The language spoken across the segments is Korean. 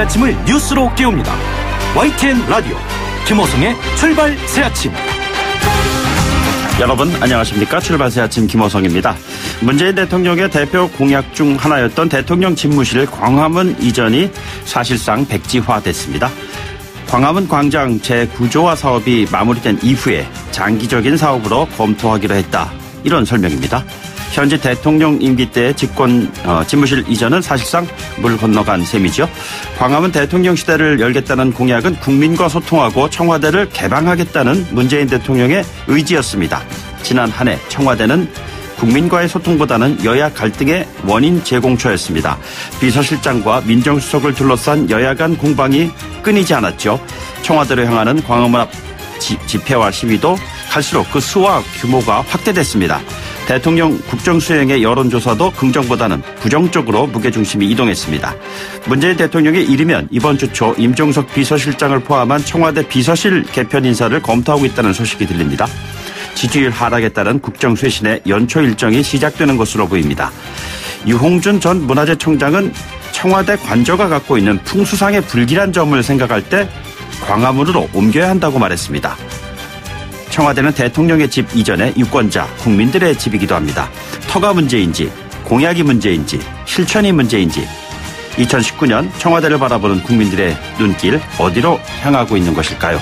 아침을 뉴스로 깨웁니다. YTN 라디오 김호성의 출발 새아침. 여러분 안녕하십니까. 출발 새아침 김호성입니다. 문재인 대통령의 대표 공약 중 하나였던 대통령 집무실 광화문 이전이 사실상 백지화됐습니다. 광화문 광장 재구조화 사업이 마무리된 이후에 장기적인 사업으로 검토하기로 했다. 이런 설명입니다. 현재 대통령 임기 때 집무실 이전은 사실상 물 건너간 셈이죠. 광화문 대통령 시대를 열겠다는 공약은 국민과 소통하고 청와대를 개방하겠다는 문재인 대통령의 의지였습니다. 지난 한 해 청와대는 국민과의 소통보다는 여야 갈등의 원인 제공처였습니다. 비서실장과 민정수석을 둘러싼 여야 간 공방이 끊이지 않았죠. 청와대로 향하는 광화문 앞 집회와 시위도 갈수록 그 수와 규모가 확대됐습니다. 대통령 국정수행의 여론조사도 긍정보다는 부정적으로 무게중심이 이동했습니다. 문재인 대통령이 이르면 이번 주 초 임종석 비서실장을 포함한 청와대 비서실 개편 인사를 검토하고 있다는 소식이 들립니다. 지지율 하락에 따른 국정쇄신의 연초 일정이 시작되는 것으로 보입니다. 유홍준 전 문화재청장은 청와대 관저가 갖고 있는 풍수상의 불길한 점을 생각할 때 광화문으로 옮겨야 한다고 말했습니다. 청와대는 대통령의 집 이전에 유권자, 국민들의 집이기도 합니다. 터가 문제인지, 공약이 문제인지, 실천이 문제인지 2019년 청와대를 바라보는 국민들의 눈길 어디로 향하고 있는 것일까요?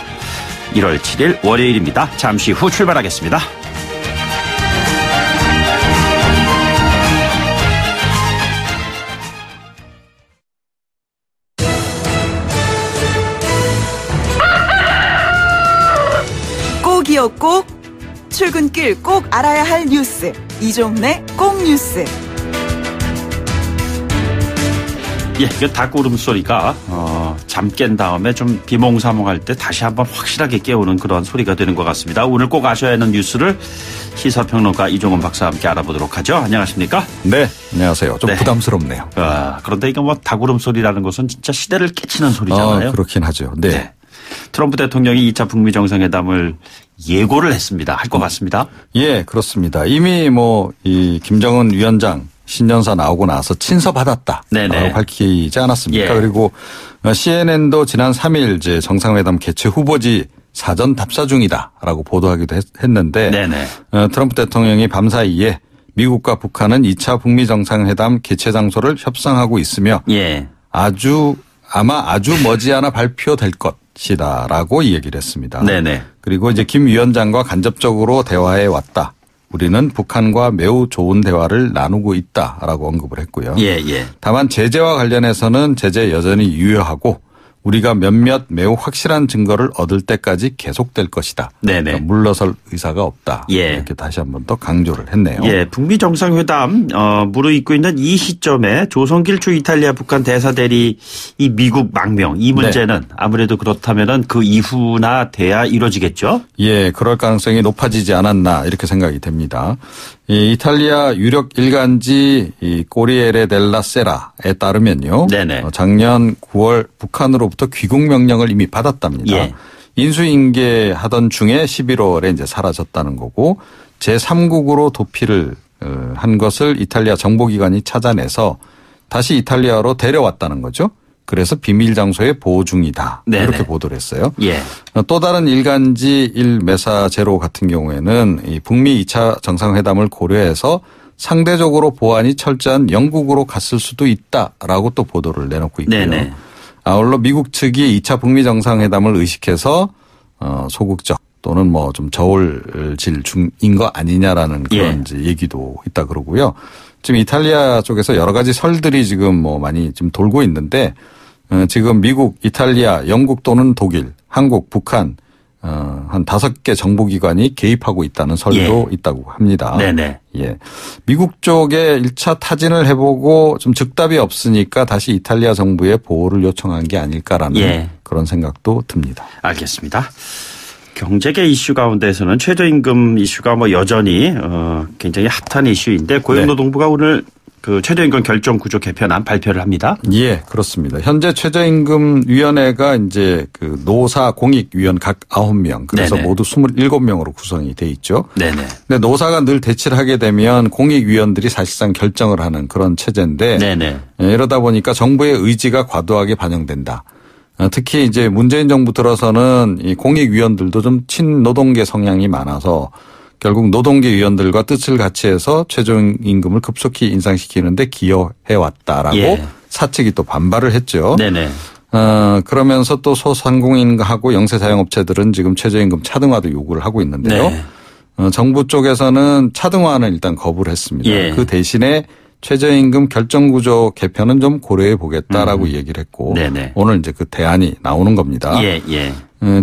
1월 7일 월요일입니다. 잠시 후 출발하겠습니다. 꼭이요 꼭, 출근길 꼭 알아야 할 뉴스, 이종래 꼭 뉴스. 예, 이거 닭 울음소리가 잠 깬 다음에 좀 비몽사몽할 때 다시 한번 확실하게 깨우는 그런 소리가 되는 것 같습니다. 오늘 꼭 아셔야 하는 뉴스를 시사평론가 이종원 박사와 함께 알아보도록 하죠. 안녕하십니까? 네, 안녕하세요. 좀 네. 부담스럽네요. 그런데 이거 뭐 닭 울음소리라는 것은 진짜 시대를 깨치는 소리잖아요. 그렇긴 하죠. 네. 네. 트럼프 대통령이 2차 북미 정상회담을 예고를 했습니다. 할 것 같습니다. 예, 그렇습니다. 이미 이 김정은 위원장 신년사 나오고 나서 친서받았다라고 밝히지 않았습니까? 예. 그리고 CNN도 지난 3일 이제 정상회담 개최 후보지 사전 답사 중이다라고 보도하기도 했는데 네네. 트럼프 대통령이 밤사이에 미국과 북한은 2차 북미 정상회담 개최 장소를 협상하고 있으며 예. 아마 아주 머지않아 발표될 것이다라고 얘기를 했습니다. 네네. 그리고 이제 김 위원장과 간접적으로 대화해 왔다. 우리는 북한과 매우 좋은 대화를 나누고 있다라고 언급을 했고요. 예, 예. 다만 제재와 관련해서는 제재 여전히 유효하고 우리가 몇몇 매우 확실한 증거를 얻을 때까지 계속될 것이다. 네네. 그러니까 물러설 의사가 없다. 예. 이렇게 다시 한번 더 강조를 했네요. 예, 북미 정상회담 무르익고 있는 이 시점에 조성길 주 이탈리아 북한 대사대리 이 미국 망명 이 문제는 네. 아무래도 그렇다면은 그 이후나 돼야 이루어지겠죠? 예, 그럴 가능성이 높아지지 않았나 이렇게 생각이 됩니다. 이 이탈리아 유력 일간지 이 꼬리에레 델라 세라에 따르면요. 네네. 작년 9월 북한으로부터 귀국 명령을 이미 받았답니다. 예. 인수인계하던 중에 11월에 이제 사라졌다는 거고 제3국으로 도피를 한 것을 이탈리아 정보기관이 찾아내서 다시 이탈리아로 데려왔다는 거죠. 그래서 비밀 장소에 보호 중이다. 네네. 이렇게 보도를 했어요. 예. 또 다른 일간지 일메사제로 같은 경우에는 이 북미 2차 정상회담을 고려해서 상대적으로 보안이 철저한 영국으로 갔을 수도 있다라고 또 보도를 내놓고 있고요. 네네. 아울러 미국 측이 2차 북미 정상회담을 의식해서 소극적 또는 뭐 좀 저울질 중인 거 아니냐라는 그런 예. 얘기도 있다 그러고요. 지금 이탈리아 쪽에서 여러 가지 설들이 지금 뭐 많이 좀 돌고 있는데 지금 미국, 이탈리아, 영국 또는 독일, 한국, 북한 한 5개 정보기관이 개입하고 있다는 설도 예. 있다고 합니다. 네네. 예. 미국 쪽에 1차 타진을 해보고 좀 즉답이 없으니까 다시 이탈리아 정부에 보호를 요청한 게 아닐까라는 예. 그런 생각도 듭니다. 알겠습니다. 경제계 이슈 가운데서는 최저임금 이슈가 뭐 여전히 굉장히 핫한 이슈인데 고용노동부가 오늘 그 최저임금 결정 구조 개편안 발표를 합니다. 예, 그렇습니다. 현재 최저임금위원회가 이제 그 노사 공익위원 각 9명, 그래서 네네. 모두 27명으로 구성이 돼 있죠. 네네. 근데 노사가 늘 대치를 하게 되면 공익위원들이 사실상 결정을 하는 그런 체제인데 네네. 이러다 보니까 정부의 의지가 과도하게 반영된다. 특히 이제 문재인 정부 들어서는 이 공익위원들도 좀 친노동계 성향이 많아서 결국 노동계 위원들과 뜻을 같이 해서 최저임금을 급속히 인상시키는데 기여해왔다라고 예. 사측이 또 반발을 했죠. 네네. 그러면서 또 소상공인하고 영세자영업체들은 지금 최저임금 차등화도 요구를 하고 있는데요. 네. 정부 쪽에서는 차등화는 일단 거부를 했습니다. 예. 그 대신에 최저임금 결정구조 개편은 좀 고려해 보겠다라고 얘기를 했고 네네. 오늘 이제 그 대안이 나오는 겁니다. 예, 예.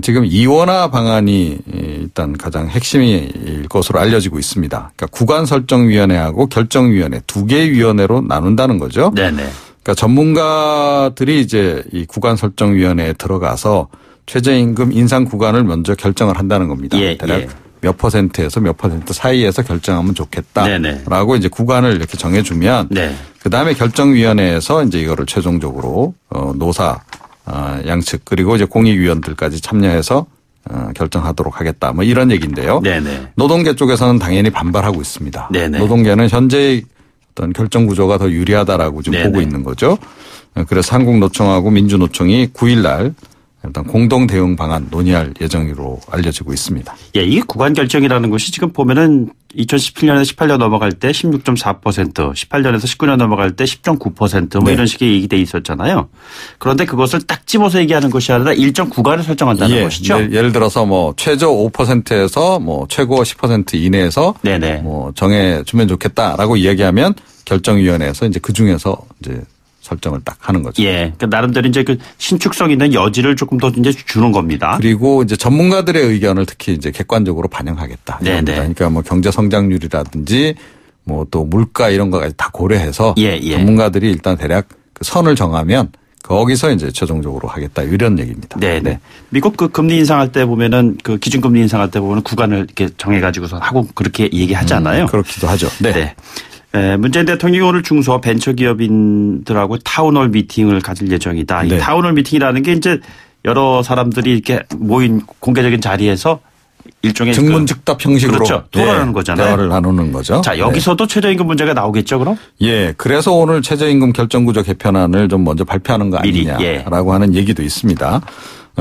지금 이원화 방안이 일단 가장 핵심일 것으로 알려지고 있습니다. 그러니까 구간설정위원회하고 결정위원회 두 개의 위원회로 나눈다는 거죠. 네네. 그러니까 전문가들이 이제 이 구간설정위원회에 들어가서 최저임금 인상 구간을 먼저 결정을 한다는 겁니다. 예, 대략 예. 몇 퍼센트에서 몇 퍼센트 사이에서 결정하면 좋겠다라고 네네. 이제 구간을 이렇게 정해주면 네. 그다음에 결정위원회에서 이제 이거를 최종적으로 노사 양측 그리고 이제 공익위원들까지 참여해서 결정하도록 하겠다. 뭐 이런 얘기인데요. 네네. 노동계 쪽에서는 당연히 반발하고 있습니다. 네네. 노동계는 현재의 어떤 결정 구조가 더 유리하다라고 지금 네네. 보고 있는 거죠. 그래서 한국노총하고 민주노총이 9일 날 일단 공동 대응 방안 논의할 예정으로 알려지고 있습니다. 예, 이 구간 결정이라는 것이 지금 보면은 2017년에서 18년 넘어갈 때 16.4%, 18년에서 19년 넘어갈 때 10.9% 뭐 네. 이런 식의 얘기돼 있었잖아요. 그런데 그것을 딱 집어서 얘기하는 것이 아니라 일정 구간을 설정한다는 것이죠. 예를 들어서 뭐 최저 5%에서 뭐 최고 10% 이내에서 네네. 뭐 정해주면 좋겠다라고 이야기하면 결정위원회에서 이제 그 중에서 이제 설정을 딱 하는 거죠. 예. 그러니까 나름대로 이제 그 신축성 있는 여지를 조금 더 이제 주는 겁니다. 그리고 이제 전문가들의 의견을 특히 이제 객관적으로 반영하겠다. 네네. 그러니까 뭐 경제 성장률이라든지 뭐 또 물가 이런 거까지 다 고려해서 예, 예. 전문가들이 일단 대략 그 선을 정하면 거기서 이제 최종적으로 하겠다 이런 얘기입니다. 네네. 미국 그 금리 인상할 때 보면은 그 기준금리 인상할 때 보면은 구간을 이렇게 정해가지고서 하고 그렇게 얘기하잖아요. 그렇기도 하죠. 네. 네. 문재인 대통령이 오늘 중소 벤처기업인들하고 타운홀 미팅을 가질 예정이다. 네. 이 타운홀 미팅이라는 게 이제 여러 사람들이 이렇게 모인 공개적인 자리에서 일종의 증문즉답 형식으로 그렇죠. 토론하는 거잖아요. 대화를 나누는 거죠. 자, 여기서도 최저임금 문제가 나오겠죠, 그럼? 예. 그래서 오늘 최저임금 결정구조 개편안을 좀 먼저 발표하는 거 미리, 아니냐라고 하는 얘기도 있습니다.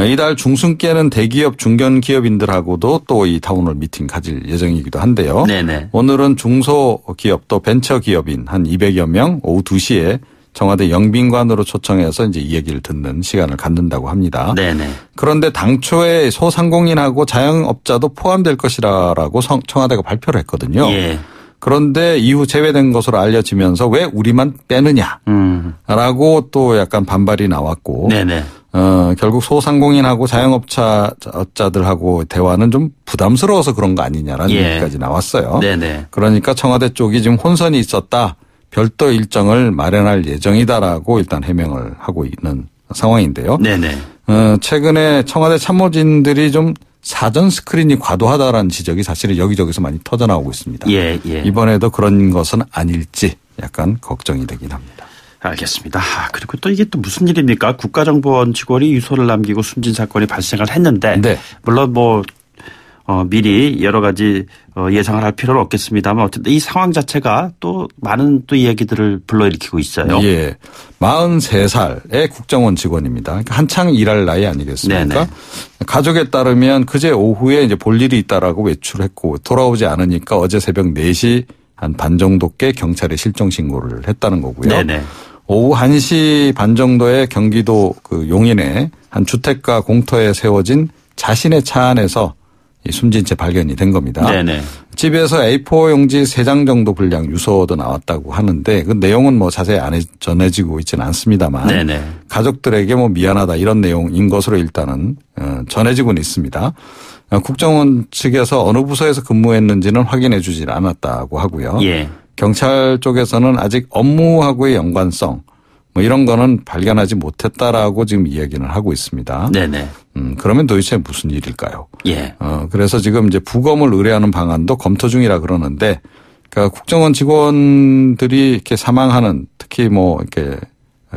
이달 중순께는 대기업 중견기업인들하고도 또 이 타운홀 미팅 가질 예정이기도 한데요. 네네. 오늘은 중소기업 또 벤처기업인 한 200여 명 오후 2시에 청와대 영빈관으로 초청해서 이제 이 얘기를 듣는 시간을 갖는다고 합니다. 네네. 그런데 당초에 소상공인하고 자영업자도 포함될 것이라고 청와대가 발표를 했거든요. 예. 그런데 이후 제외된 것으로 알려지면서 왜 우리만 빼느냐라고 또 약간 반발이 나왔고 네네. 결국 소상공인하고 자영업자들하고 대화는 좀 부담스러워서 그런 거 아니냐라는 얘기까지 나왔어요. 네네. 그러니까 청와대 쪽이 지금 혼선이 있었다. 별도 일정을 마련할 예정이다라고 일단 해명을 하고 있는 상황인데요. 네네. 최근에 청와대 참모진들이 좀 사전 스크린이 과도하다라는 지적이 사실은 여기저기서 많이 터져나오고 있습니다. 예. 이번에도 그런 것은 아닐지 약간 걱정이 되긴 합니다. 알겠습니다. 그리고 또 이게 또 무슨 일입니까? 국가정보원 직원이 유서를 남기고 숨진 사건이 발생을 했는데 네. 물론 뭐 미리 여러 가지 예상을 할 필요는 없겠습니다만 어쨌든 이 상황 자체가 또 많은 또 이야기들을 불러일으키고 있어요. 예. 43살의 국정원 직원입니다. 그러니까 한창 일할 나이 아니겠습니까? 네네. 가족에 따르면 그제 오후에 이제 볼 일이 있다라고 외출했고 돌아오지 않으니까 어제 새벽 4시 한 반 정도께 경찰에 실종 신고를 했다는 거고요. 네네. 오후 1시 반 정도에 경기도 그 용인의 한 주택가 공터에 세워진 자신의 차 안에서 숨진 채 발견이 된 겁니다. 네네. 집에서 A4 용지 3장 정도 분량 유서도 나왔다고 하는데 그 내용은 뭐 자세히 안 전해지고 있지는 않습니다만 네네. 가족들에게 뭐 미안하다 이런 내용인 것으로 일단은 전해지고는 있습니다. 국정원 측에서 어느 부서에서 근무했는지는 확인해 주질 않았다고 하고요. 예. 경찰 쪽에서는 아직 업무하고의 연관성 뭐 이런 거는 발견하지 못했다라고 지금 이야기는 하고 있습니다. 네네. 그러면 도대체 무슨 일일까요? 예. 그래서 지금 이제 부검을 의뢰하는 방안도 검토 중이라 그러는데 그러니까 국정원 직원들이 이렇게 사망하는 특히 뭐 이렇게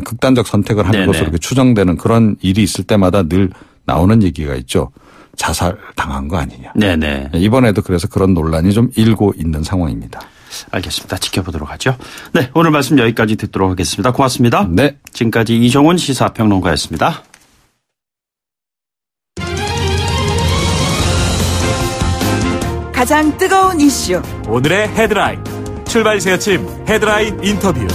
극단적 선택을 하는 것으로 이렇게 추정되는 그런 일이 있을 때마다 늘 나오는 얘기가 있죠. 자살 당한 거 아니냐. 네네. 이번에도 그래서 그런 논란이 좀 일고 있는 상황입니다. 알겠습니다. 지켜보도록 하죠. 네, 오늘 말씀 여기까지 듣도록 하겠습니다. 고맙습니다. 네. 지금까지 이종훈 시사평론가였습니다. 가장 뜨거운 이슈. 오늘의 헤드라인. 출발 새아침 헤드라인 인터뷰.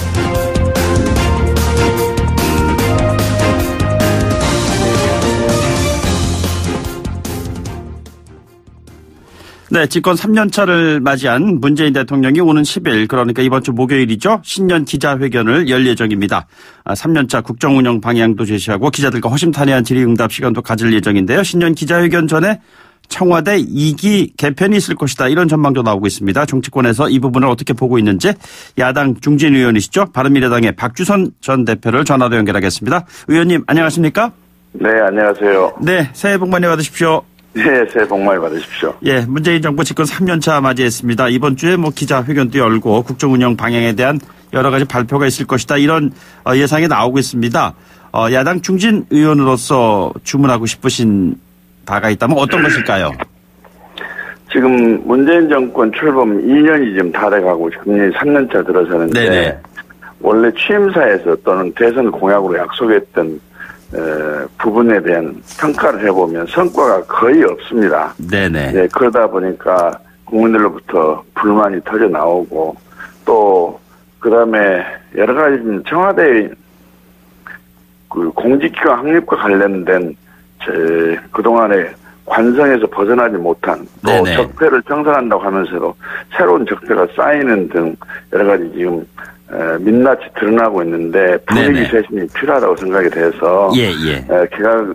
네, 집권 3년차를 맞이한 문재인 대통령이 오는 10일, 그러니까 이번 주 목요일이죠. 신년 기자회견을 열 예정입니다. 3년차 국정운영 방향도 제시하고 기자들과 허심탄회한 질의응답 시간도 가질 예정인데요. 신년 기자회견 전에 청와대 2기 개편이 있을 것이다. 이런 전망도 나오고 있습니다. 정치권에서 이 부분을 어떻게 보고 있는지 야당 중진 의원이시죠. 바른미래당의 박주선 전 대표를 전화로 연결하겠습니다. 의원님 안녕하십니까? 네, 안녕하세요. 네, 새해 복 많이 받으십시오. 네, 새해 복 많이 받으십시오. 예, 문재인 정부 집권 3년차 맞이했습니다. 이번 주에 기자회견도 열고 국정운영 방향에 대한 여러 가지 발표가 있을 것이다. 이런 예상이 나오고 있습니다. 야당 중진 의원으로서 주문하고 싶으신 바가 있다면 어떤 것일까요? 지금 문재인 정권 출범 2년이 지금 다 돼가고 금년이 3년차 들어서는데 네네. 원래 취임사에서 또는 대선 공약으로 약속했던 부분에 대한 평가를 해보면 성과가 거의 없습니다. 네네. 네, 그러다 보니까 국민들로부터 불만이 터져 나오고 또 그다음에 여러 가지 청와대의 그 공직기관 확립과 관련된 그동안의 관성에서 벗어나지 못한 또 네네. 적폐를 청산한다고 하면서도 새로운 적폐가 쌓이는 등 여러 가지 지금 민낯이 드러나고 있는데 분위기 쇄신이 필요하다고 생각이 돼서 개각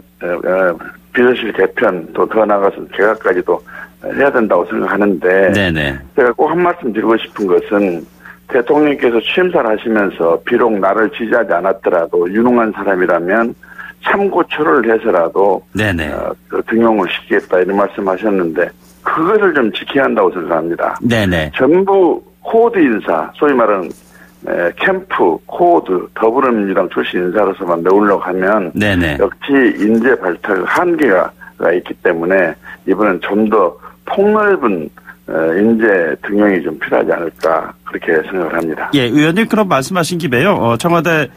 비서실 개편 또 더 나아가서 개각까지도 해야 된다고 생각하는데 네네. 제가 꼭 한 말씀 드리고 싶은 것은 대통령께서 취임사를 하시면서 비록 나를 지지하지 않았더라도 유능한 사람이라면 참고초를 해서라도 등용을 시키겠다 이런 말씀하셨는데 그것을 좀 지켜야 한다고 생각합니다. 네네. 전부 코드 인사, 소위 말하는 캠프, 코드, 더불어민주당 출신 인사로서만 메우려고 하면 역시 인재 발탁 한계가 있기 때문에 이번엔 좀 더 폭넓은 인재 등용이 좀 필요하지 않을까 그렇게 생각을 합니다. 예, 의원님 그런 말씀하신 김에요. 청와대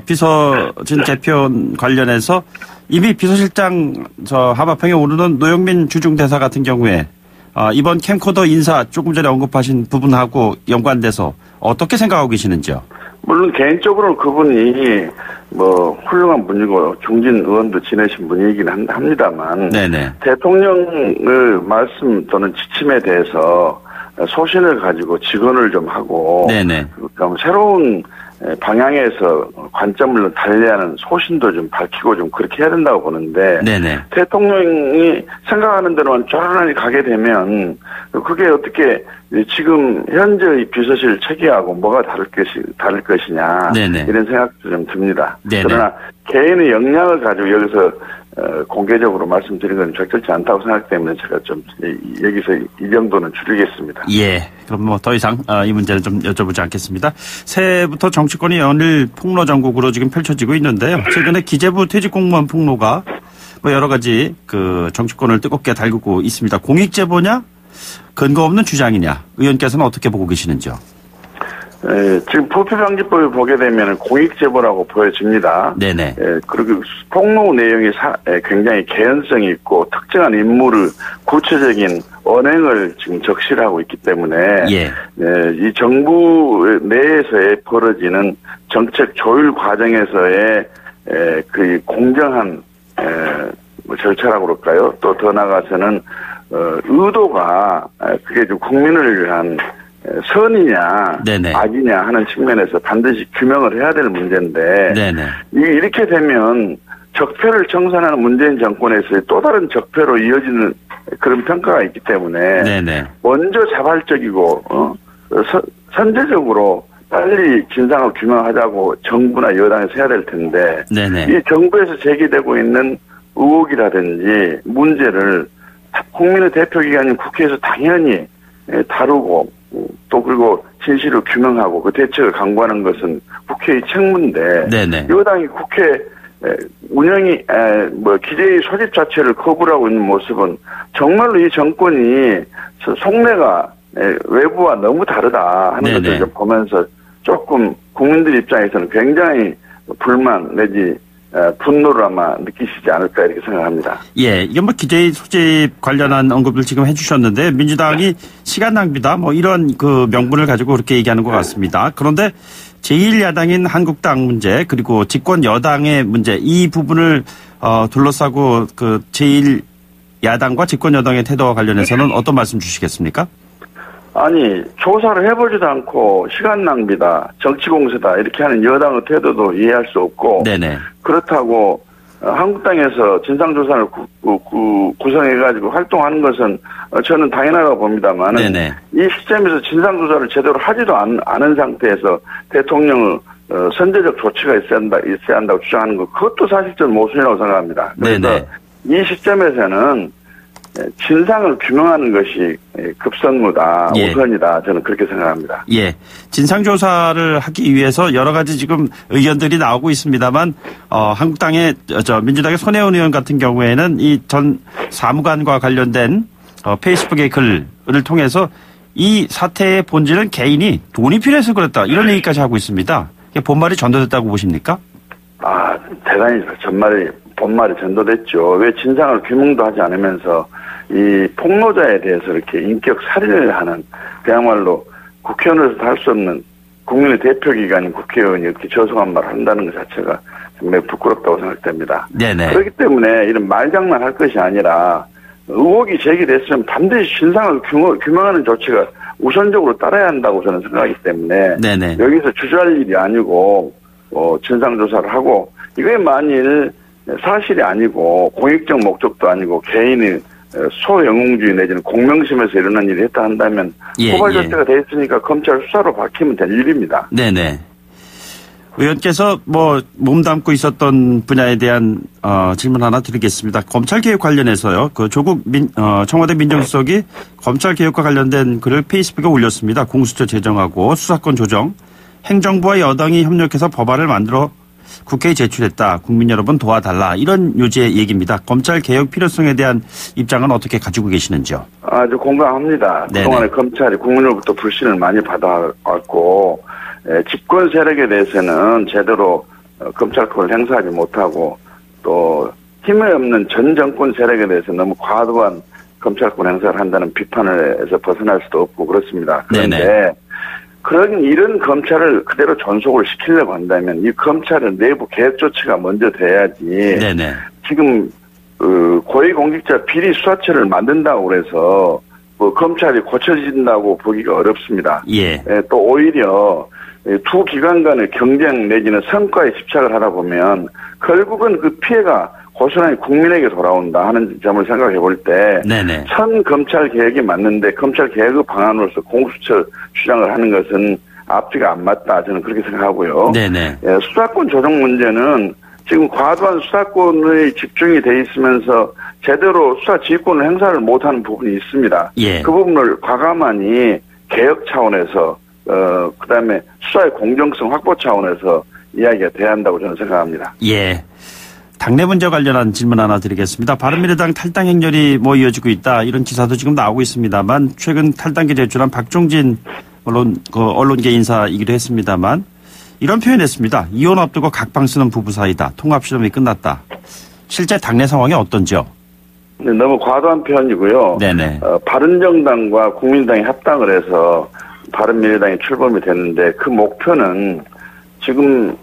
비서진 개편 관련해서 이미 비서실장 하마평에 오르는 노영민 주중대사 같은 경우에 이번 캠코더 인사 조금 전에 언급하신 부분하고 연관돼서 어떻게 생각하고 계시는지요? 물론 개인적으로는 그분이 훌륭한 분이고 중진 의원도 지내신 분이긴 합니다만 대통령의 말씀 또는 지침에 대해서 소신을 가지고 직언을 좀 하고 새로운 방향에서 관점을 달리하는 소신도 좀 밝히고 좀 그렇게 해야 된다고 보는데 대통령이 생각하는 대로만 쫄아나니 가게 되면 그게 어떻게 지금 현재의 비서실 체계하고 뭐가 다를 것이냐 이런 생각도 좀 듭니다. 그러나 개인의 역량을 가지고 여기서 공개적으로 말씀드린 건 적절치 않다고 생각하기 때문에 제가 좀 여기서 이 정도는 줄이겠습니다. 예. 그럼 더 이상 이 문제는 좀 여쭤보지 않겠습니다. 새해부터 정치권이 연일 폭로 전국으로 지금 펼쳐지고 있는데요. 최근에 기재부 퇴직 공무원 폭로가 여러 가지 그 정치권을 뜨겁게 달구고 있습니다. 공익 제보냐? 근거 없는 주장이냐? 의원께서는 어떻게 보고 계시는지요? 지금 부패방지법을 보게 되면 공익제보라고 보여집니다. 그리고 폭로 내용이 굉장히 개연성이 있고 특정한 인물의 구체적인 언행을 지금 적시하고 있기 때문에 이 정부 내에서의 벌어지는 정책 조율 과정에서의 그 공정한 절차라고 그럴까요? 또 더 나아가서는 의도가 그게 좀 국민을 위한 선이냐 악이냐 하는 측면에서 반드시 규명을 해야 될 문제인데 이렇게 되면 적폐를 청산하는 문재인 정권에서의 또 다른 적폐로 이어지는 그런 평가가 있기 때문에 먼저 자발적이고 선제적으로 빨리 진상을 규명하자고 정부나 여당에서 해야 될 텐데 이 정부에서 제기되고 있는 의혹이라든지 문제를 국민의 대표기관인 국회에서 당연히 다루고 또 그리고 진실을 규명하고 그 대책을 강구하는 것은 국회의 책무인데 네네. 여당이 국회 운영이 기재의 소집 자체를 거부를 하고 있는 모습은 정말로 이 정권이 속내가 외부와 너무 다르다 하는 네네. 것을 보면서 조금 국민들 입장에서는 굉장히 불만 내지 분노를 아마 느끼시지 않을까 이렇게 생각합니다. 예, 이게 뭐 기재의 소집 관련한 언급을 지금 해주셨는데 민주당이 시간 낭비다 뭐 이런 그 명분을 가지고 그렇게 얘기하는 것 같습니다. 그런데 제1야당인 한국당 문제 그리고 집권 여당의 문제 이 부분을 둘러싸고 그 제1야당과 집권 여당의 태도와 관련해서는 어떤 말씀 주시겠습니까? 아니 조사를 해보지도 않고 시간 낭비다 정치공세다 이렇게 하는 여당의 태도도 이해할 수 없고 네네. 그렇다고 한국당에서 진상조사를 구성해가지고 활동하는 것은 저는 당연하다고 봅니다만 이 시점에서 진상조사를 제대로 하지도 않은 상태에서 대통령을 선제적 조치가 있어야 한다고 주장하는 것 그것도 사실적 모순이라고 생각합니다. 그래서 네네. 이 시점에서는 진상을 규명하는 것이 급선무다, 예. 우선이다. 저는 그렇게 생각합니다. 예, 진상조사를 하기 위해서 여러 가지 지금 의견들이 나오고 있습니다만 한국당의 민주당의 손혜원 의원 같은 경우에는 이 전 사무관과 관련된 페이스북의 글을 통해서 이 사태의 본질은 개인이 돈이 필요해서 그랬다 이런 얘기까지 하고 있습니다. 본말이 전도됐다고 보십니까? 대단히 본말이 전도됐죠. 왜 진상을 규명도 하지 않으면서 이 폭로자에 대해서 이렇게 인격 살인을 하는 그야말로 국회의원으로서 할 수 없는 국민의 대표기관인 국회의원이 이렇게 저속한 말을 한다는 것 자체가 정말 부끄럽다고 생각됩니다. 네네. 그렇기 때문에 이런 말장난할 것이 아니라 의혹이 제기됐으면 반드시 진상을 규명하는 조치가 우선적으로 따라야 한다고 저는 생각하기 때문에 네네. 여기서 주저할 일이 아니고 진상조사를 하고 이게 만일 사실이 아니고 공익적 목적도 아니고 개인의 소영웅주의 내지는 공명심에서 일어난 일이 했다 한다면 고발 조치가 돼 있으니까 검찰 수사로 박히면 될 일입니다. 네네. 의원께서 몸담고 있었던 분야에 대한 질문 하나 드리겠습니다. 검찰개혁 관련해서요. 그 조국 청와대 민정수석이 검찰개혁과 관련된 글을 페이스북에 올렸습니다. 공수처 제정하고 수사권 조정. 행정부와 여당이 협력해서 법안을 만들어 국회에 제출했다. 국민 여러분 도와달라. 이런 요지의 얘기입니다. 검찰 개혁 필요성에 대한 입장은 어떻게 가지고 계시는지요? 아주 공감합니다. 네네. 그동안에 검찰이 국민으로부터 불신을 많이 받아왔고 집권 세력에 대해서는 제대로 검찰권을 행사하지 못하고 또 힘이 없는 전 정권 세력에 대해서 너무 과도한 검찰권 행사를 한다는 비판에서 벗어날 수도 없고 그렇습니다. 그런데 네네. 이런 검찰을 그대로 존속을 시키려고 한다면 이 검찰의 내부 개혁 조치가 먼저 돼야지. 네네. 지금 고위공직자 비리 수사처를 만든다고 그래서 검찰이 고쳐진다고 보기가 어렵습니다. 예. 또 오히려 두 기관 간의 경쟁 내지는 성과에 집착을 하다 보면 결국은 그 피해가 고스란히 국민에게 돌아온다 하는 점을 생각해 볼 때 선 검찰 개혁이 맞는데 검찰 개혁의 방안으로서 공수처 주장을 하는 것은 앞뒤가 안 맞다 저는 그렇게 생각하고요. 네네. 수사권 조정 문제는 지금 과도한 수사권의 집중이 돼 있으면서 제대로 수사 지휘권을 행사를 못하는 부분이 있습니다. 예. 그 부분을 과감하니 개혁 차원에서 그다음에 수사의 공정성 확보 차원에서 이야기가 돼야 한다고 저는 생각합니다. 예. 당내 문제 관련한 질문 하나 드리겠습니다. 바른미래당 탈당 행렬이 이어지고 있다. 이런 기사도 지금 나오고 있습니다만 최근 탈당계 제출한 박종진 물론 언론계 인사이기도 했습니다만 이런 표현했습니다. 이혼 앞두고 각방 쓰는 부부 사이다. 통합 실험이 끝났다. 실제 당내 상황이 어떤지요? 네, 너무 과도한 표현이고요. 네네. 바른정당과 국민당이 합당을 해서 바른미래당이 출범이 됐는데 그 목표는 지금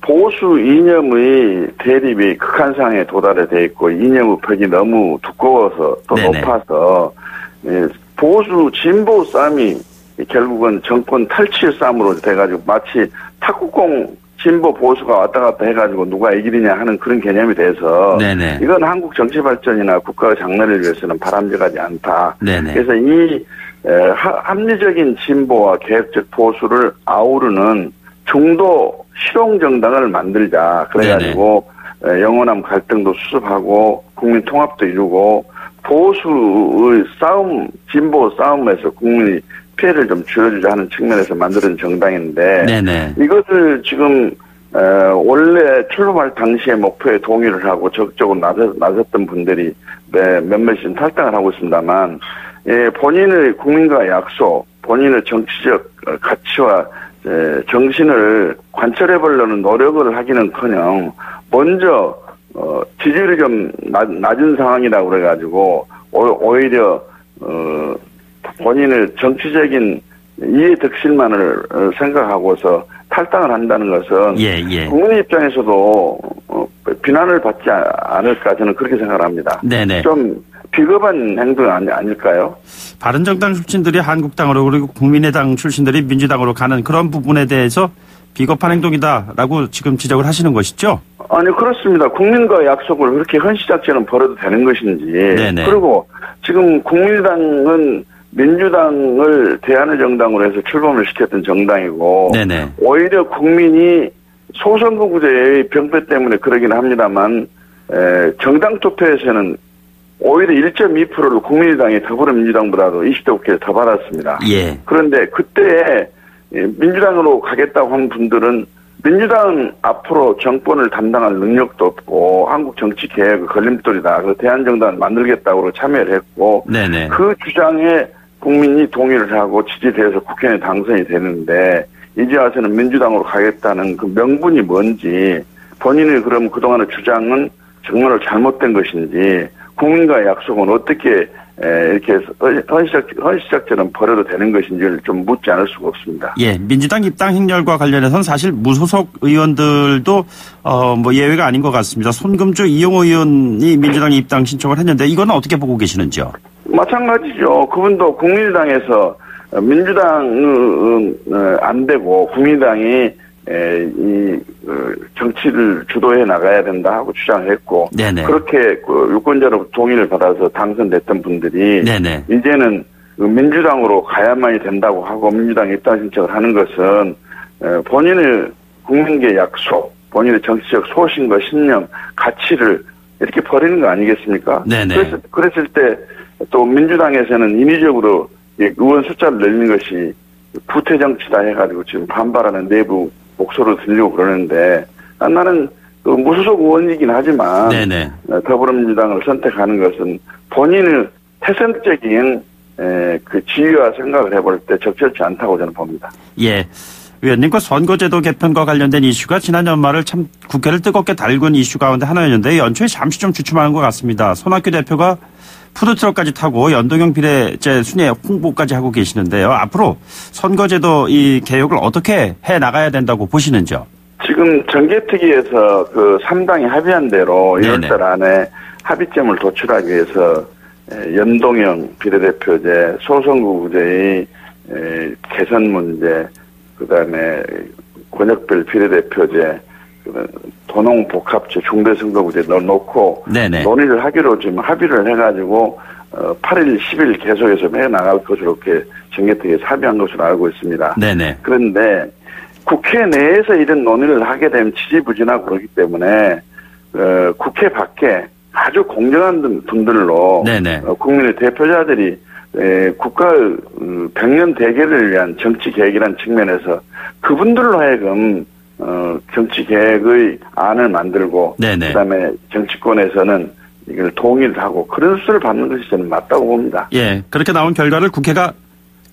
보수 이념의 대립이 극한상에 도달해 돼 있고 이념의 벽이 너무 두꺼워서 또 네네. 높아서 보수 진보 싸움이 결국은 정권 탈취 싸움으로 돼가지고 마치 탁구공 진보 보수가 왔다 갔다 해가지고 누가 이기느냐 하는 그런 개념이 돼서 네네. 이건 한국 정치 발전이나 국가의 장래를 위해서는 바람직하지 않다. 네네. 그래서 이 합리적인 진보와 개혁적 보수를 아우르는 중도 실용정당을 만들자. 그래가지고 영원한 갈등도 수습하고 국민 통합도 이루고 보수의 싸움, 진보 싸움에서 국민이 피해를 좀 줄여주자 하는 측면에서 만드는 정당인데 네네. 이것을 지금 원래 출범할 당시의 목표에 동의를 하고 적극적으로 나섰던 분들이 몇몇이 좀 탈당을 하고 있습니다만 본인의 국민과의 약속, 본인의 정치적 가치와 정신을 관철해보려는 노력을 하기는커녕 먼저 지지율이 좀 낮은 상황이라고 그래가지고 오히려 본인의 정치적인 이해 득실만을 생각하고서 탈당을 한다는 것은 국민 입장에서도 비난을 받지 않을까 저는 그렇게 생각을 합니다. 네네. 좀 비겁한 행동 아닐까요? 바른정당 출신들이 한국당으로 그리고 국민의당 출신들이 민주당으로 가는 그런 부분에 대해서 비겁한 행동이다라고 지금 지적을 하시는 것이죠? 아니 그렇습니다. 국민과의 약속을 그렇게 헌시작처럼 벌여도 되는 것인지. 네네. 그리고 지금 국민의당은 민주당을 대안의 정당으로 해서 출범을 시켰던 정당이고 네네. 오히려 국민이 소선거구제의 병폐 때문에 그러긴 합니다만 정당 투표에서는 오히려 1.2%를 국민의당이 더불어민주당보다도 20대 국회에 더 받았습니다. 예. 그런데 그때 민주당으로 가겠다고 한 분들은 민주당은 앞으로 정권을 담당할 능력도 없고 한국 정치 개혁의 걸림돌이다. 그래서 대한정당을 만들겠다고 참여를 했고 네네. 그 주장에 국민이 동의를 하고 지지돼서 국회의원에 당선이 되는데 이제 와서는 민주당으로 가겠다는 그 명분이 뭔지 본인의 그럼 그동안의 주장은 정말로 잘못된 것인지 국민과의 약속은 어떻게 이렇게 헌시작처럼 벌여도 되는 것인지를 좀 묻지 않을 수가 없습니다. 예, 민주당 입당 행렬과 관련해서는 사실 무소속 의원들도 뭐 예외가 아닌 것 같습니다. 손금주 이용호 의원이 민주당 입당 신청을 했는데 이거는 어떻게 보고 계시는지요? 마찬가지죠. 그분도 국민의당에서 민주당은 안 되고 국민의당이 이 정치를 주도해 나가야 된다 하고 주장했고 네네. 그렇게 유권자로 동의를 받아서 당선됐던 분들이 네네. 이제는 민주당으로 가야만이 된다고 하고 민주당 입당 신청을 하는 것은 본인의 국민계 약속, 본인의 정치적 소신과 신념, 가치를 이렇게 버리는 거 아니겠습니까? 네네. 그랬을 때 또 민주당에서는 인위적으로 의원 숫자를 늘리는 것이 구태 정치다 해가지고 지금 반발하는 내부 목소리로 들리고 그러는데 나는 무소속 의원이긴 하지만 네네. 더불어민주당을 선택하는 것은 본인의 태생적인 그 지위와 생각을 해볼 때 적절치 않다고 저는 봅니다. 예. 의원님과 선거제도 개편과 관련된 이슈가 지난 연말을 참 국회를 뜨겁게 달군 이슈 가운데 하나였는데 연초에 잠시 좀 주춤하는 것 같습니다. 손학규 대표가 푸드트럭까지 타고 연동형 비례제 순회 홍보까지 하고 계시는데요. 앞으로 선거제도 이 개혁을 어떻게 해 나가야 된다고 보시는지요? 지금 정개특위에서 그 3당이 합의한 대로 1월달 안에 합의점을 도출하기 위해서 연동형 비례대표제, 소선거구제의 개선 문제, 그다음에 권역별 비례대표제, 도농복합제, 중대선거구제 넣고 네네. 논의를 하기로 지금 합의를 해가지고 8일, 10일 계속해서 해나갈 것으로 이렇게 정개특위에서 합의한 것으로 알고 있습니다. 네네. 그런데 국회 내에서 이런 논의를 하게 되면 지지부진하고 그렇기 때문에 국회 밖에 아주 공정한 분들로 네네. 국민의 대표자들이 국가의 100년 대계를 위한 정치 계획이라는 측면에서 그분들로 하여금 정치 계획의 안을 만들고 네네. 그다음에 정치권에서는 이걸 동의를 하고 그런 수를 받는 것이 저는 맞다고 봅니다. 예, 그렇게 나온 결과를 국회가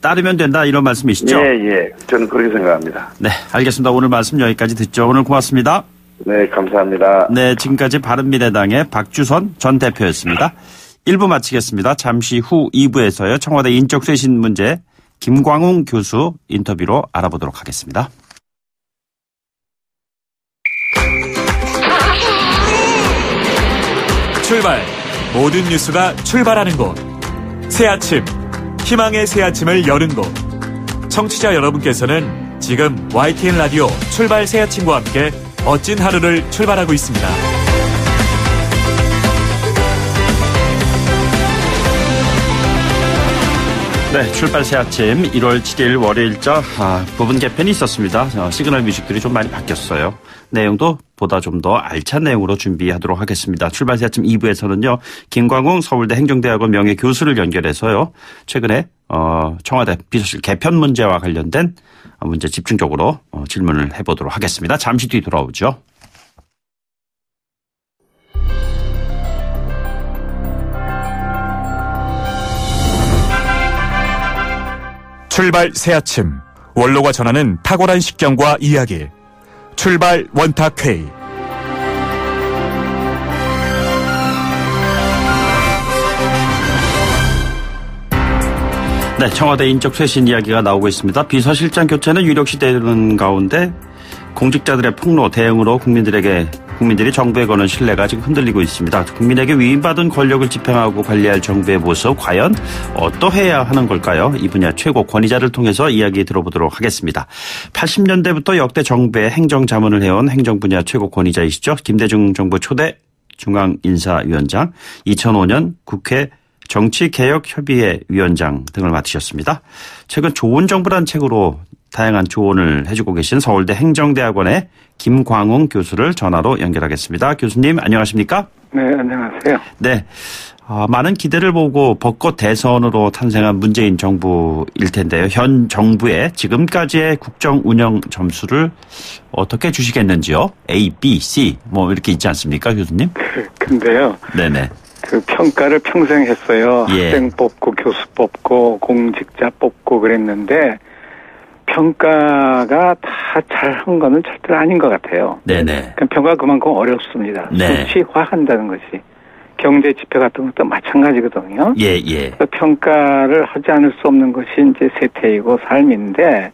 따르면 된다 이런 말씀이시죠? 예. 저는 그렇게 생각합니다. 네, 알겠습니다. 오늘 말씀 여기까지 듣죠. 오늘 고맙습니다. 네, 감사합니다. 네, 지금까지 바른미래당의 박주선 전 대표였습니다. 1부 마치겠습니다. 잠시 후 2부에서요. 청와대 인적쇄신 문제 김광웅 교수 인터뷰로 알아보도록 하겠습니다. 출발! 모든 뉴스가 출발하는 곳. 새아침, 희망의 새아침을 여는 곳. 청취자 여러분께서는 지금 YTN 라디오 출발 새아침과 함께 멋진 하루를 출발하고 있습니다. 네, 출발 새아침 1월 7일 월요일자 부분 개편이 있었습니다. 시그널 뮤직들이 좀 많이 바뀌었어요. 내용도 보다 좀 더 알찬 내용으로 준비하도록 하겠습니다. 출발 새 아침 2부에서는요. 김광웅 서울대 행정대학원 명예교수를 연결해서요. 최근에 청와대 비서실 개편 문제와 관련된 문제 집중적으로 질문을 해보도록 하겠습니다. 잠시 뒤 돌아오죠. 출발 새 아침. 원로가 전하는 탁월한 식견과 이야기. 출발 원탁회의. 네, 청와대 인적 쇄신 이야기가 나오고 있습니다. 비서실장 교체는 유력시되는 가운데 공직자들의 폭로 대응으로 국민들이 정부에 거는 신뢰가 지금 흔들리고 있습니다. 국민에게 위임받은 권력을 집행하고 관리할 정부의 모습 과연 어떠해야 하는 걸까요? 이 분야 최고 권위자를 통해서 이야기 들어보도록 하겠습니다. 80년대부터 역대 정부의 행정자문을 해온 행정분야 최고 권위자이시죠. 김대중 정부 초대 중앙인사위원장, 2005년 국회 정치개혁협의회 위원장 등을 맡으셨습니다. 최근 좋은 정부란 책으로 다양한 조언을 해주고 계신 서울대 행정대학원의 김광웅 교수를 전화로 연결하겠습니다. 교수님 안녕하십니까? 네, 안녕하세요. 네, 많은 기대를 보고 벚꽃 대선으로 탄생한 문재인 정부일 텐데요. 현 정부의 지금까지의 국정 운영 점수를 어떻게 주시겠는지요? A, B, C 뭐 이렇게 있지 않습니까, 교수님? 근데요. 네네. 그 평가를 평생 했어요. 예. 학생 뽑고 교수 뽑고 공직자 뽑고 그랬는데 평가가 다 잘한 거는 절대 아닌 것 같아요. 네네. 평가가 그만큼 어렵습니다. 네. 수치화한다는 것이. 경제 지표 같은 것도 마찬가지거든요. 예. 평가를 하지 않을 수 없는 것이 이제 세태이고 삶인데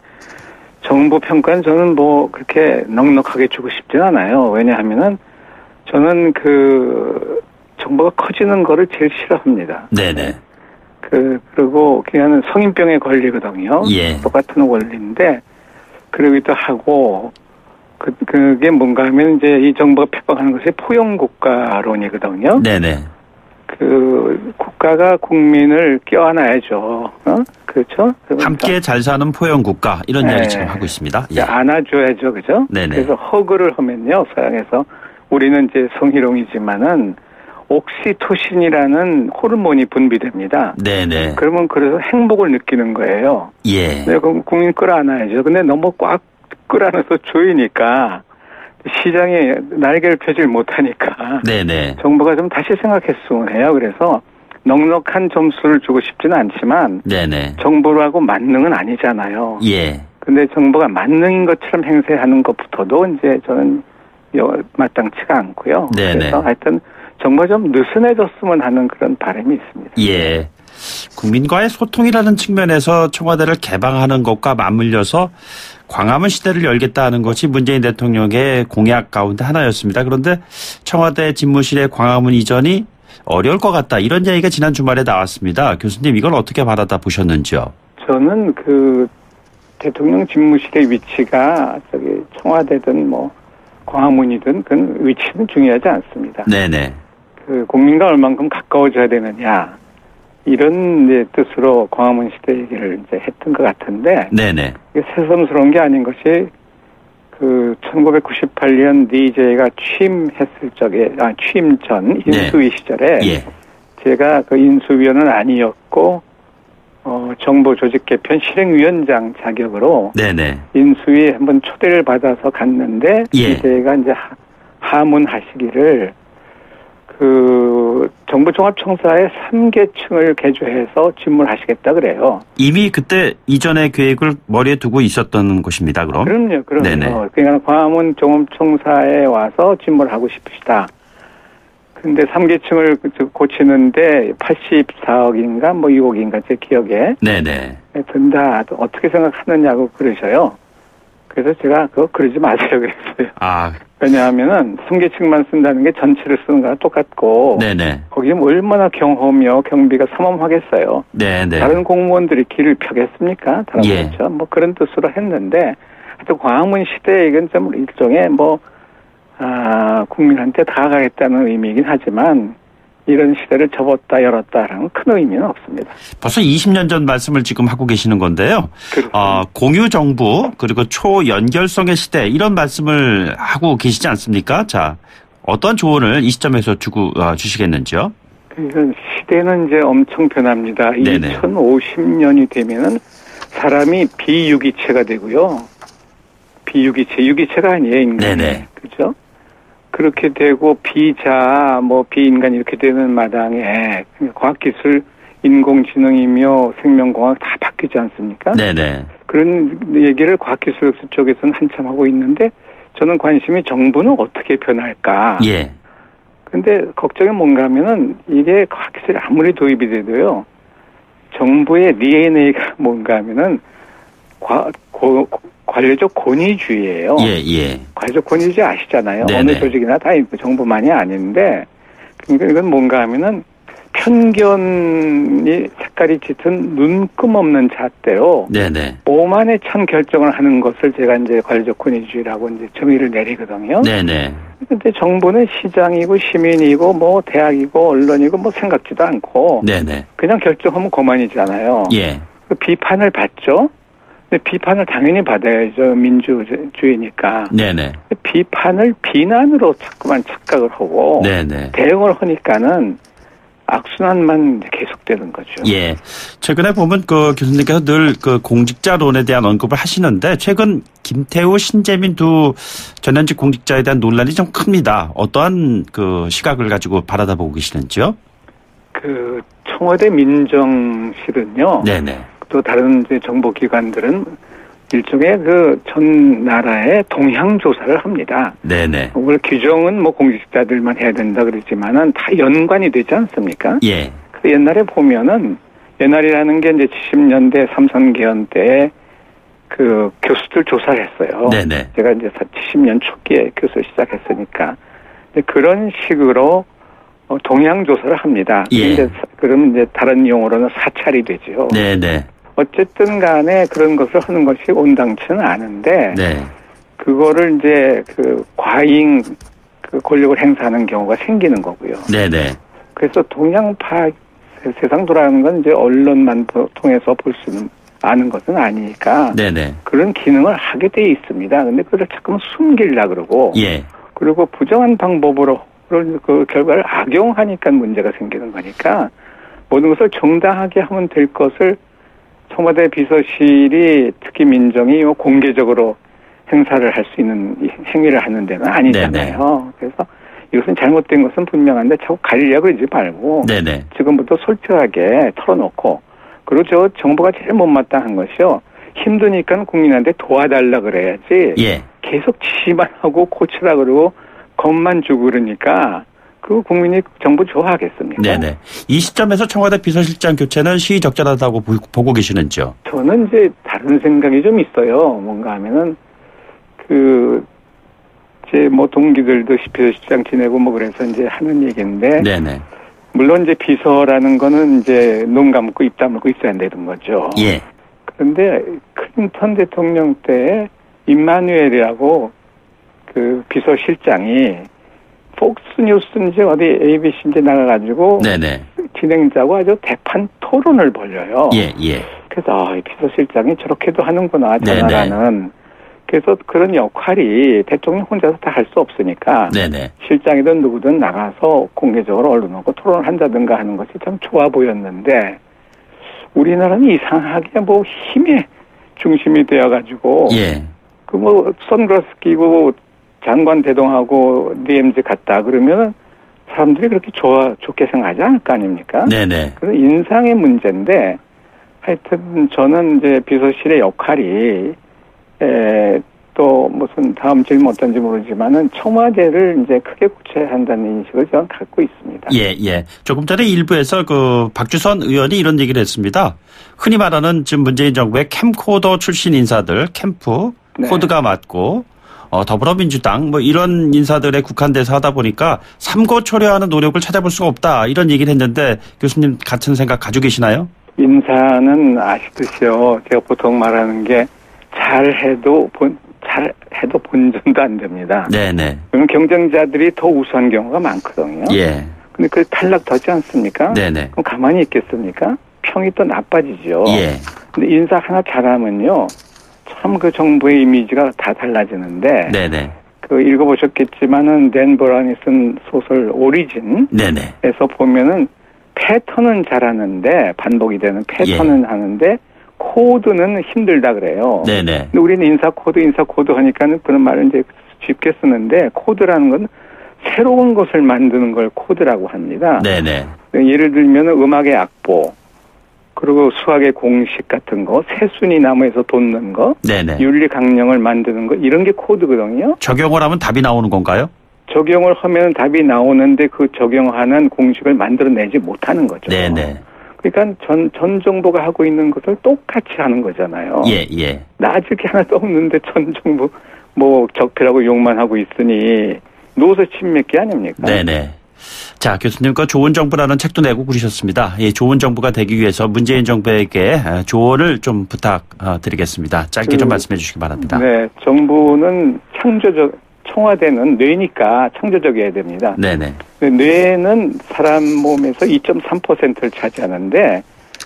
정부 평가는 저는 뭐 그렇게 넉넉하게 주고 싶진 않아요. 왜냐하면은 저는 정부가 커지는 거를 제일 싫어합니다. 네네. 그리고 그냥 성인병의 권리거든요. 예. 똑같은 원리인데, 그러기도 하고, 그게 뭔가 하면 이제 이 정부가 핍박하는 것이 포용국가론이거든요. 네네. 국가가 국민을 껴안아야죠. 그렇죠? 함께 잘 사는 포용국가, 이런 이야기 지금 하고 있습니다. 예. 안아줘야죠. 그죠? 네네. 그래서 허그를 하면요, 서양에서. 우리는 이제 성희롱이지만은, 옥시토신이라는 호르몬이 분비됩니다. 네네. 그러면 그래서 행복을 느끼는 거예요. 예. 네, 그럼 국민 끌어안아야죠. 근데 너무 꽉 끌어안아서 조이니까 시장에 날개를 펴질 못하니까. 네네. 정부가 좀 다시 생각했으면 해요. 그래서 넉넉한 점수를 주고 싶지는 않지만. 네네. 정부하고 만능은 아니잖아요. 예. 근데 정부가 만능인 것처럼 행세하는 것부터도 이제 저는 마땅치가 않고요. 네네. 그래서 하여튼 정말 좀 느슨해졌으면 하는 그런 바람이 있습니다. 예. 국민과의 소통이라는 측면에서 청와대를 개방하는 것과 맞물려서 광화문 시대를 열겠다는 것이 문재인 대통령의 공약 가운데 하나였습니다. 그런데 청와대 집무실의 광화문 이전이 어려울 것 같다. 이런 얘기가 지난 주말에 나왔습니다. 교수님 이걸 어떻게 바라다 보셨는지요? 저는 대통령 집무실의 위치가 청와대든 광화문이든 그 위치는 중요하지 않습니다. 네네. 국민과 얼만큼 가까워져야 되느냐 이런 뜻으로 광화문 시대 얘기를 이제 했던 것 같은데. 네네. 새삼스러운 게 아닌 것이 1998년 DJ가 취임 전 인수위 시절에. 예. 제가 인수위원은 아니었고 정부 조직 개편 실행위원장 자격으로. 네네. 인수위에 한번 초대를 받아서 갔는데. 예. DJ가 이제 하문하시기를 정부 종합청사의 3계층을 개조해서 집무하시겠다 그래요. 이미 그때 이전의 계획을 머리에 두고 있었던 곳입니다, 그럼? 그럼요. 네네. 그러니까 광화문 종합청사에 와서 집무를 하고 싶으시다. 근데 3계층을 고치는데 84억인가 6억인가 제 기억에. 네네. 든다. 어떻게 생각하느냐고 그러셔요. 그래서 제가 그러지 마세요 그랬어요. 왜냐하면은 3계층만 쓴다는 게 전체를 쓰는 거랑 똑같고. 네네. 거기 얼마나 경호며 경비가 삼엄하겠어요. 네네. 다른 공무원들이 길을 펴겠습니까? 그렇죠. 그런 뜻으로 했는데, 하여튼 광화문 시대에 이건 좀 일종의 국민한테 다가가겠다는 의미이긴 하지만, 이런 시대를 접었다 열었다라는 큰 의미는 없습니다. 벌써 20년 전 말씀을 지금 하고 계시는 건데요. 공유정부 그리고 초연결성의 시대 이런 말씀을 하고 계시지 않습니까? 자, 어떤 조언을 이 시점에서 주시겠는지요? 이건 시대는 이제 엄청 변합니다. 네네. 2050년이 되면은 사람이 비유기체가 되고요. 유기체가 아니에요, 인간이. 네네. 그죠? 그렇게 되고 비자아, 비인간 이렇게 되는 마당에 과학기술, 인공지능이며 생명공학 다 바뀌지 않습니까? 네네. 그런 얘기를 과학기술 쪽에서는 한참 하고 있는데 저는 관심이 정부는 어떻게 변할까? 예. 근데 걱정이 뭔가 하면은 이게 과학기술이 아무리 도입이 돼도요. 정부의 DNA가 뭔가 하면은 관료적 권위주의예요. 예. 관료적 권위주의 아시잖아요. 네네. 어느 조직이나 다 있고 정부만이 아닌데 그러니까 이건 뭔가 하면은 편견이 색깔이 짙은 눈금 없는 잣대로 네네. 오만의 천 결정을 하는 것을 제가 이제 관료적 권위주의라고 이제 정의를 내리거든요. 네네. 근데 정부는 시장이고 시민이고 대학이고 언론이고 생각지도 않고 네네. 그냥 결정하면 그만이잖아요. 예. 비판을 받죠. 근데 비판을 당연히 받아야죠. 민주주의니까. 네네. 비판을 비난으로 자꾸만 착각을 하고 네네. 대응을 하니까는 악순환만 계속되는 거죠. 예. 최근에 보면 교수님께서 늘 공직자론에 대한 언급을 하시는데 최근 김태우, 신재민 두 전현직 공직자에 대한 논란이 좀 큽니다. 어떠한 시각을 가지고 바라다보고 계시는지요? 청와대 민정실은요. 네네. 또 다른 이제 정보기관들은 일종의 전 나라의 동향 조사를 합니다. 네네. 원래 규정은 공직자들만 해야 된다 그러지만은 다 연관이 되지 않습니까? 예. 옛날에 보면은 옛날이라는 게 이제 70년대 삼선개헌 때 교수들 조사를 했어요. 네네. 제가 이제 70년 초기에 교수 시작했으니까 그런 식으로 동향 조사를 합니다. 예. 그러면 이제 다른 용어로는 사찰이 되죠. 네네. 어쨌든 간에 그런 것을 하는 것이 온당치는 않은데, 네. 그거를 이제 과잉 권력을 행사하는 경우가 생기는 거고요. 네네. 그래서 동향 파악, 세상 돌아가는 건 이제 언론만 통해서 볼 수는 아는 것은 아니니까, 네네. 그런 기능을 하게 돼 있습니다. 근데 그걸 자꾸만 숨기려고 그러고, 예. 그리고 부정한 방법으로 그 결과를 악용하니까 문제가 생기는 거니까, 모든 것을 정당하게 하면 될 것을 청와대 비서실이 특히 민정이 공개적으로 행사를 할 수 있는 행위를 하는 데는 아니잖아요. 네네. 그래서 이것은 잘못된 것은 분명한데 자꾸 가리려고 그러지 말고 네네. 지금부터 솔직하게 털어놓고 그리고 정부가 제일 못마땅한 것이요. 힘드니까 국민한테 도와달라 그래야지 예. 계속 지시만 하고 고치라 그러고 겁만 주고 그러니까 국민이 정부 좋아하겠습니까? 네네. 이 시점에서 청와대 비서실장 교체는 시의적절하다고 보고 계시는지요? 저는 이제 다른 생각이 좀 있어요. 뭔가 하면은 제 동기들도 비서실장 지내고 그래서 이제 하는 얘기인데. 네네. 물론 이제 비서라는 거는 이제 눈 감고 입 다물고 있어야 되는 거죠. 예. 그런데 클린턴 대통령 때 임마누엘이라고 비서실장이 폭스뉴스인지 어디 ABC인지 나가가지고 네네. 진행자고 아주 대판 토론을 벌여요. 예. 그래서 비서실장이 저렇게도 하는구나 전화라는. 그래서 그런 역할이 대통령 혼자서 다 할 수 없으니까 네네. 실장이든 누구든 나가서 공개적으로 언론하고 토론을 한다든가 하는 것이 참 좋아 보였는데 우리나라는 이상하게 힘의 중심이 되어가지고 예. 선글라스 끼고 장관 대동하고 DMZ 갔다 그러면 사람들이 그렇게 좋게 생각하지 않을 거 아닙니까? 네네. 그런 인상의 문제인데 하여튼 저는 이제 비서실의 역할이 또 무슨 다음 질문 어떤지 모르지만은 청와대를 이제 크게 고쳐야 한다는 인식을 저는 갖고 있습니다. 예. 조금 전에 일부에서 박주선 의원이 이런 얘기를 했습니다. 흔히 말하는 지금 문재인 정부의 캠코더 출신 인사들 캠프 네. 코드가 맞고 더불어민주당 이런 인사들에 국한돼서 하다 보니까 삼고초려하는 노력을 찾아볼 수가 없다 이런 얘기를 했는데 교수님 같은 생각 가지고 계시나요? 인사는 아시듯이요. 제가 보통 말하는 게 잘해도 본전도 안 됩니다. 네네. 그럼 경쟁자들이 더 우수한 경우가 많거든요. 예. 근데 그 탈락되지 않습니까? 네네. 그럼 가만히 있겠습니까? 평이 또 나빠지죠. 예. 근데 인사 하나 잘하면요. 참 그 정부의 이미지가 다 달라지는데. 네네. 그 읽어보셨겠지만은 댄 브라운이 쓴 소설 오리진에서 보면은 패턴은 잘하는데 반복이 되는 패턴은 하는데 코드는 힘들다 그래요. 네네. 근데 우리는 인사 코드 하니까는 그런 말을 이제 쉽게 쓰는데 코드라는 건 새로운 것을 만드는 걸 코드라고 합니다. 네네. 예를 들면 음악의 악보, 그리고 수학의 공식 같은 거, 새순이 나무에서 돋는 거, 네네. 윤리 강령을 만드는 거 이런 게 코드거든요. 적용을 하면 답이 나오는 건가요? 적용을 하면 답이 나오는데 그 적용하는 공식을 만들어내지 못하는 거죠. 네네. 그러니까 전 정부가 하고 있는 것을 똑같이 하는 거잖아요. 예. 나아질 게 하나도 없는데 전 정부 뭐 적폐라고 욕만 하고 있으니 노소 침맥기 아닙니까? 네네. 자, 교수님과 좋은 정부라는 책도 내고 그러셨습니다. 이 좋은 정부가 되기 위해서 문재인 정부에게 조언을 좀 부탁드리겠습니다. 짧게 좀 말씀해 주시기 바랍니다. 네, 정부는 청와대는 뇌니까 창조적이어야 됩니다. 네네. 뇌는 사람 몸에서 2.3%를 차지하는데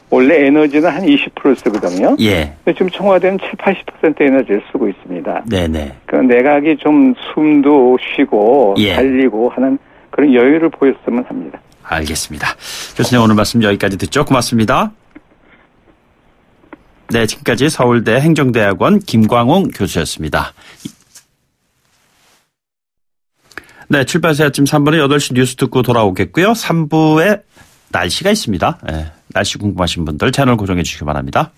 원래 에너지는 한 20% 쓰거든요. 예. 근데 지금 청와대는 70-80% 에너지를 쓰고 있습니다. 네네. 그 내각이 좀 숨도 쉬고 달리고 하는 그런 여유를 보였으면 합니다. 알겠습니다. 교수님 오늘 말씀 여기까지 듣죠. 고맙습니다. 네, 지금까지 서울대 행정대학원 김광웅 교수였습니다. 네, 출발새 아침 3부는 8시 뉴스 듣고 돌아오겠고요. 3부에 날씨가 있습니다. 네, 날씨 궁금하신 분들 채널 고정해 주시기 바랍니다.